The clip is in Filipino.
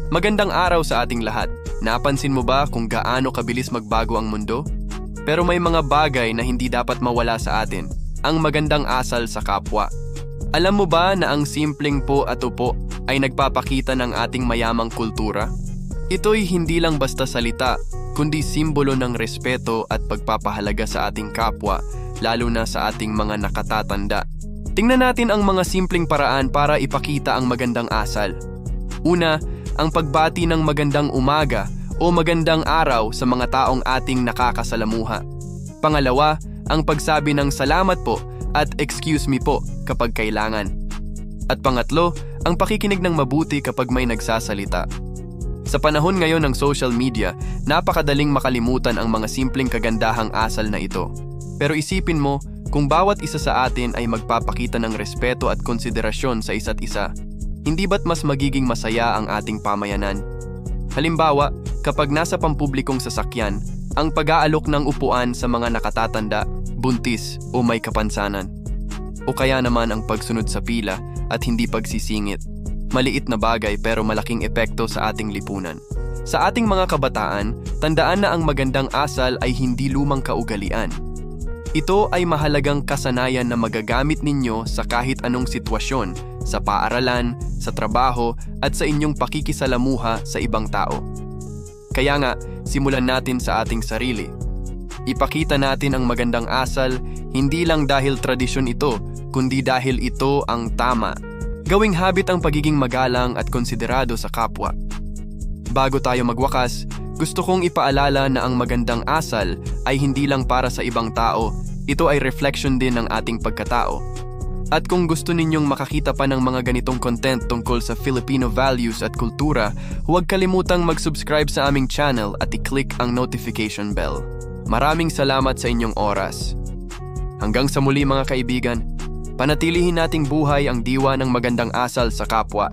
Magandang araw sa ating lahat. Napansin mo ba kung gaano kabilis magbago ang mundo? Pero may mga bagay na hindi dapat mawala sa atin. Ang magandang asal sa kapwa. Alam mo ba na ang simpleng po at upo ay nagpapakita ng ating mayamang kultura? Ito'y hindi lang basta salita, kundi simbolo ng respeto at pagpapahalaga sa ating kapwa, lalo na sa ating mga nakatatanda. Tingnan natin ang mga simpleng paraan para ipakita ang magandang asal. Una, ang pagbati ng magandang umaga o magandang araw sa mga taong ating nakakasalamuha. Pangalawa, ang pagsabi ng salamat po at excuse me po kapag kailangan. At pangatlo, ang pakikinig ng mabuti kapag may nagsasalita. Sa panahon ngayon ng social media, napakadaling makalimutan ang mga simpleng kagandahang asal na ito. Pero isipin mo, kung bawat isa sa atin ay magpapakita ng respeto at konsiderasyon sa isa't isa, hindi ba't mas magiging masaya ang ating pamayanan? Halimbawa, kapag nasa pampublikong sasakyan, ang pag-aalok ng upuan sa mga nakatatanda, buntis o may kapansanan. O kaya naman ang pagsunod sa pila at hindi pagsisingit. Maliit na bagay pero malaking epekto sa ating lipunan. Sa ating mga kabataan, tandaan na ang magandang asal ay hindi lumang kaugalian. Ito ay mahalagang kasanayan na magagamit ninyo sa kahit anong sitwasyon, sa paaralan, sa trabaho, at sa inyong pakikisalamuha sa ibang tao. Kaya nga, simulan natin sa ating sarili. Ipakita natin ang magandang asal, hindi lang dahil tradisyon ito, kundi dahil ito ang tama. Gawing habit ang pagiging magalang at konsiderado sa kapwa. Bago tayo magwakas, gusto kong ipaalala na ang magandang asal ay hindi lang para sa ibang tao, ito ay reflection din ng ating pagkatao. At kung gusto ninyong makakita pa ng mga ganitong content tungkol sa Filipino values at kultura, huwag kalimutang mag-subscribe sa aming channel at i-click ang notification bell. Maraming salamat sa inyong oras. Hanggang sa muli mga kaibigan, panatilihin nating buhay ang diwa ng magandang asal sa kapwa.